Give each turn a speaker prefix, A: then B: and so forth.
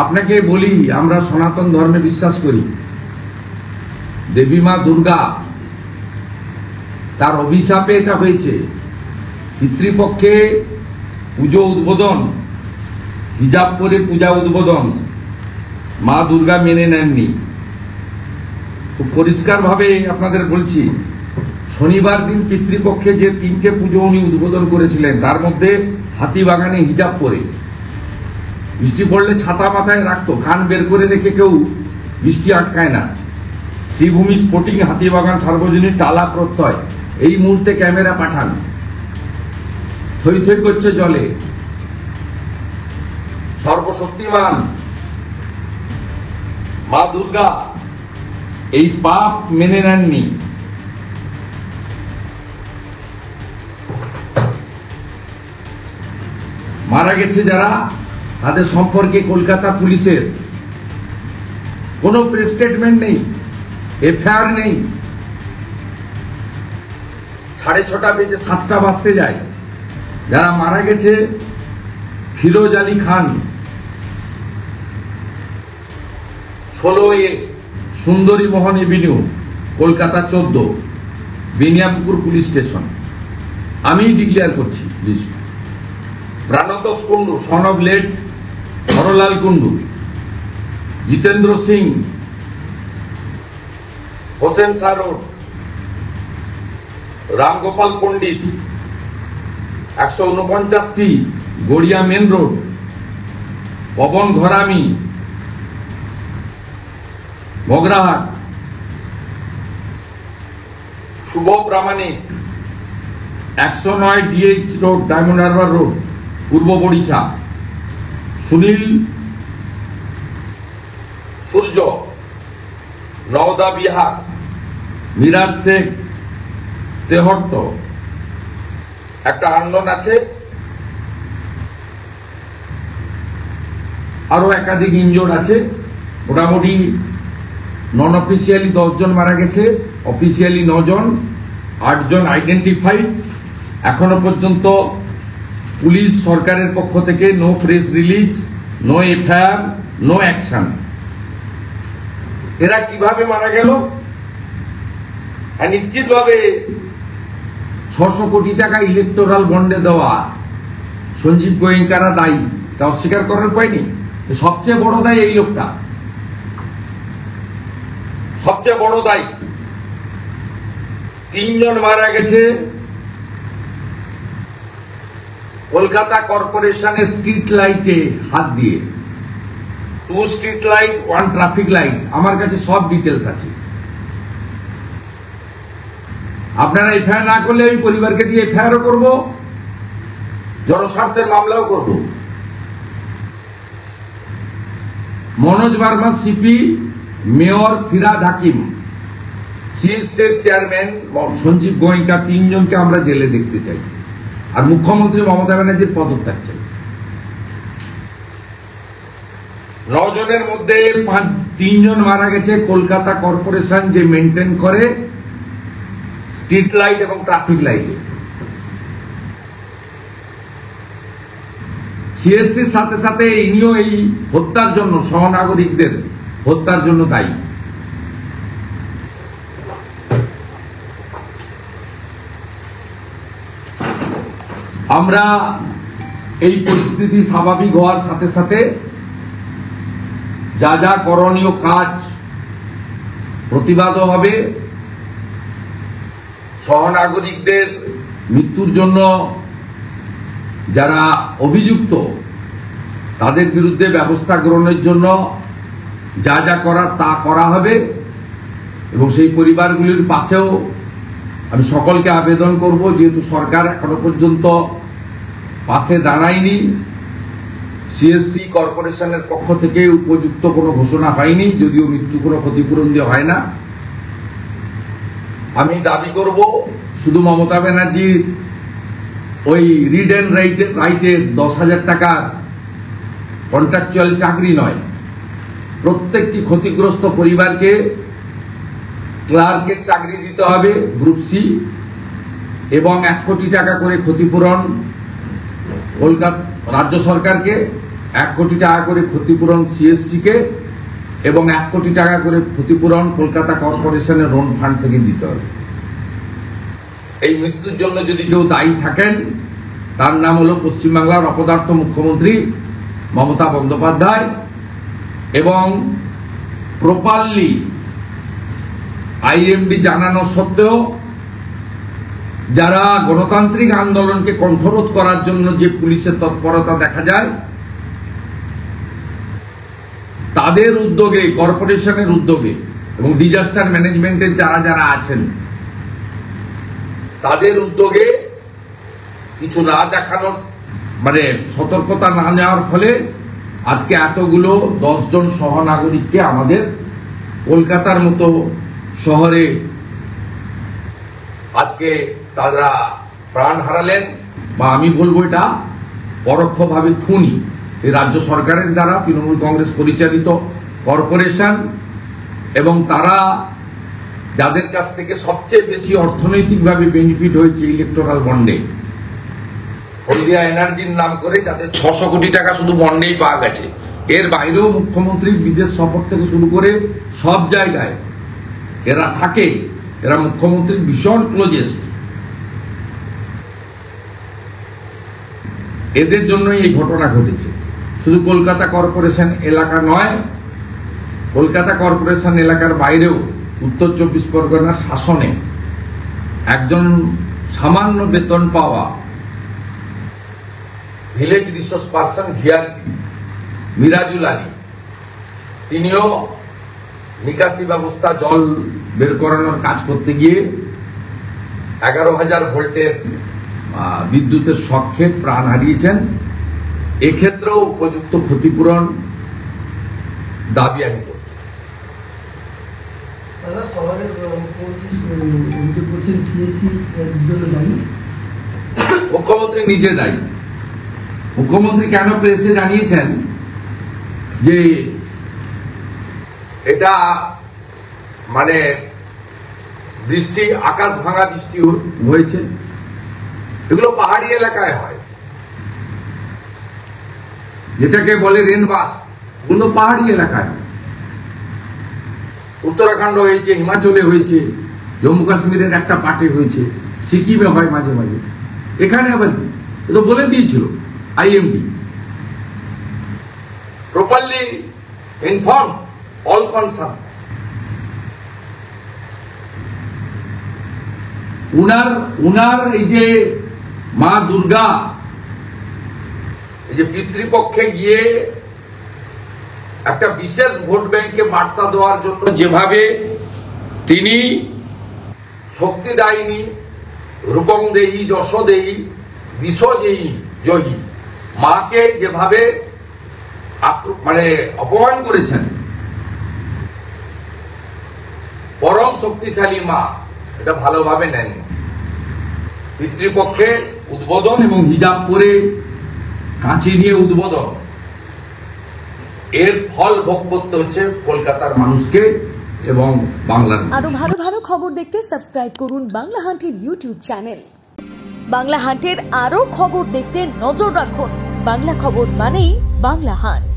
A: আপনাকে বলি, আমরা সনাতন ধর্মে বিশ্বাস করি। দেবী মা দুর্গা, তার অভিশাপে এটা হয়েছে। পিতৃপক্ষে পুজো উদ্বোধন, হিজাব পরে পূজা উদ্বোধন মা দুর্গা মেনে নেননি। খুব পরিষ্কারভাবে আপনাদের বলছি, শনিবার দিন পিতৃপক্ষে যে 3টে পুজো উনি উদ্বোধন করেছিলেন, তার মধ্যে হাতিবাগানে হিজাব পরে, বৃষ্টি পড়লে ছাতা মাথায় রাখতো, কান বের করে রেখে কেউ বৃষ্টি আটকায় না। শ্রীভূমি স্পোর্টিং হাতিবাগান সার্বজনীন টালা প্রত্যয়, এই মুহূর্তে ক্যামেরা পাঠান। থই থই করছে জলে। সর্বশক্তিমান মা দুর্গা এই পাপ মেনে নেননি। মারা গেছে যারা, তাদের সম্পর্কে কলকাতা পুলিশের কোনো প্রেস স্টেটমেন্ট নেই, এফআইআর নেই। 6:30 বেজে 7টা বাজতে যায়। যারা মারা গেছে, Firoz Ali Khan, 16A Sundari Mohan avenue, Kolkata 14, Beniapukur police station. আমি ডিক্লেয়ার করছি list. Prantosh Kundu, son of late Harlal Kundu, Jitendra Singh, Hossain Shah road, Ramgopal Pandit, 149C Garia main road, Pawan Ghorami, Magrahat, Shubho Pramanik, 109 DH road, Diamond Harbour road, Purba Barisha, Sunil সূর্য, নওদা বিহার, মিরাজ শেখ, তেহট্ট। একটা আন্দোলন আছে, আরো একাধিক ইনজোর্ড আছে। মোটামুটি নন অফিসিয়ালি 10 জন মারা গেছে, অফিসিয়ালি 9 জন, 8 জন আইডেন্টিফাইড। এখনো পর্যন্ত পুলিশ সরকারের পক্ষ থেকে no press release, no FIR, no action. এরা কিভাবে মারা গেল? নিশ্চিতভাবে 600 কোটি টাকা ইলেকটোরাল বন্ডে দেওয়া সঞ্জীব গোয়েঙ্কারা দায়ী, তা অস্বীকার করার পায়নি। সবচেয়ে বড় দায়ী এই লোকটা, সবচেয়ে বড় দায়ী। 3 জন মারা গেছে কলকাতা কর্পোরেশনের স্ট্রিট লাইটে হাত দিয়ে। 2 স্ট্রিট লাইট, 1 ট্রাফিক লাইট। আমার কাছে সব ডিটেলস আছে। আপনারা এফআইআর না করলে আমি পরিবারকে দিয়ে এফআইআরও করব, জনস্বার্থের মামলাও করব। মনোজ বার্মা সিপি, মেয়র ফিরাদ হাকিম, সিএসএর চেয়ারম্যান সঞ্জীব গোয়েঙ্কা, 3 জনকে আমরা জেলে দেখতে চাই। আর মুখ্যমন্ত্রী মমতা ব্যানার্জির পদত্যাগ চাই। 9 জনের মধ্যে 3 জন মারা গেছে কলকাতা কর্পোরেশন যে মেনটেন করে স্ট্রিট লাইট এবং ট্রাফিক লাইটে। সিএসসির সাথে সাথে ইনিও এই হত্যার জন্য, সহনাগরিকদের হত্যার জন্য দায়ী। আমরা এই পরিস্থিতি স্বাভাবিক হওয়ার সাথে সাথে যা যা করণীয় কাজ, প্রতিবাদও হবে। সহনাগরিকদের মৃত্যুর জন্য যারা অভিযুক্ত, তাদের বিরুদ্ধে ব্যবস্থা গ্রহণের জন্য যা যা করার তা করা হবে। এবং সেই পরিবারগুলির পাশেও আমি সকলকে আবেদন করব, যেহেতু সরকার এখনো পর্যন্ত পাশে দাঁড়ায়নি, সিএসসি কর্পোরেশনের পক্ষ থেকে উপযুক্ত কোনো ঘোষণা হয়নি, যদিও মৃত্যু কোনো ক্ষতিপূরণ দিয়ে হয় না। আমি দাবি করব, শুধু মমতা ব্যানার্জির ওই রিড অ্যান্ড রাইটের 10,000 টাকার কন্ট্রাকচুয়াল চাকরি নয়, প্রত্যেকটি ক্ষতিগ্রস্ত পরিবারকে ক্লার্কের চাকরি দিতে হবে গ্রুপ সি, এবং 1 কোটি টাকা করে ক্ষতিপূরণ কলকাতা রাজ্য সরকারকে, 1 কোটি টাকা করে ক্ষতিপূরণ সিএসসি কে এবং 1 কোটি টাকা করে ক্ষতিপূরণ কলকাতা কর্পোরেশনের লোন ফান্ড থেকে দিতে হবে। এই মৃত্যুর জন্য যদি কেউ দায়ী থাকেন তার নাম হলো পশ্চিমবাংলার অপদার্থ মুখ্যমন্ত্রী মমতা বন্দ্যোপাধ্যায় এবং প্রপারলি আইএমডি জানানো সত্ত্বেও যারা গণতান্ত্রিক আন্দোলনকে কণ্ঠরোধ করার জন্য যে পুলিশের তৎপরতা দেখা যায় তাদের উদ্যোগে, কর্পোরেশনের উদ্যোগে এবং ডিজাস্টার ম্যানেজমেন্টের যারা যারা আছেন তাদের উদ্যোগে কিছু না দেখানোর মানে সতর্কতা না নেওয়ার ফলে আজকে এতগুলো 10 জন সহনাগরিককে আমাদের কলকাতার মতো শহরে আজকে তারা প্রাণ হারালেন, বা আমি বলবো এটা পরোক্ষভাবে খুনি এই রাজ্য সরকারের দ্বারা তৃণমূল কংগ্রেস পরিচালিত কর্পোরেশন এবং তারা যাদের কাছ থেকে সবচেয়ে বেশি অর্থনৈতিকভাবে বেনিফিট হয়েছে ইলেকটোরাল বন্ডে, হলদিয়া এনার্জির নাম করে যাদের 600 কোটি টাকা শুধু বন্ডেই পাওয়া গেছে। এর বাইরেও মুখ্যমন্ত্রীর বিদেশ সফর থেকে শুরু করে সব জায়গায় এরা থাকে, এরা মুখ্যমন্ত্রীর ভীষণ ক্লোজেস্ট। এদের জন্যই এই ঘটনা ঘটেছে। শুধু কলকাতা কর্পোরেশন এলাকা নয়, কলকাতা কর্পোরেশন এলাকার বাইরেও উত্তর 24 পরগনার শাসনে একজন সামান্য বেতন পাওয়া village resource person VRP Mirajul Ali, তিনিও নিকাশি ব্যবস্থা জল বের করানোর কাজ করতে গিয়ে 11,000 ভোল্টের বিদ্যুতের শকে প্রাণ হারিয়েছেন। এক্ষেত্রেও উপযুক্ত ক্ষতিপূরণ দাবি আমি করছি। মুখ্যমন্ত্রী নিজে দায়ী। মুখ্যমন্ত্রী কেন প্রেসে জানিয়েছেন যে এটা মানে বৃষ্টি, আকাশ ভাঙা বৃষ্টি হয়েছে, এগুলো পাহাড়ি এলাকায় হয়, যেটাকে বলে রেনবাস, ওগুলো পাহাড়ি এলাকায়, উত্তরাখণ্ড হয়েছে, হিমাচলে হয়েছে, জম্মু কাশ্মীরের একটা পার্টে হয়েছে, সিকিমে হয় মাঝে মাঝে, এখানে আবার কি তো বলে দিয়েছিল IMD, properly inform all concern. উনার এই যে মা দুর্গা এই যে পিতৃপক্ষে গিয়ে একটা বিশেষ ভোট ব্যাংকে বার্তা দেওয়ার জন্য যেভাবে তিনি শক্তিদায়িনী, রূপং দেহি, যশ দেহি, দিশ দেহি জহি, মাকে যেভাবে মানে অপমান করেছেন, পরম শক্তিশালী মা এটা ভালোভাবে নেন। পিতৃপক্ষে উদ্বোধন এবং হিজাব পরে কাঁচি নিয়ে উদ্বোধন, এর ফল ভোগ করতে হচ্ছে কলকাতার মানুষকে এবং বাংলার।
B: আরো ভালো ভালো খবর দেখতে সাবস্ক্রাইব করুন বাংলা হান্টের ইউটিউব চ্যানেল। বাংলা হান্টের আরো খবর দেখতে নজর রাখুন। বাংলা খবর মানেই বাংলা হান্ট।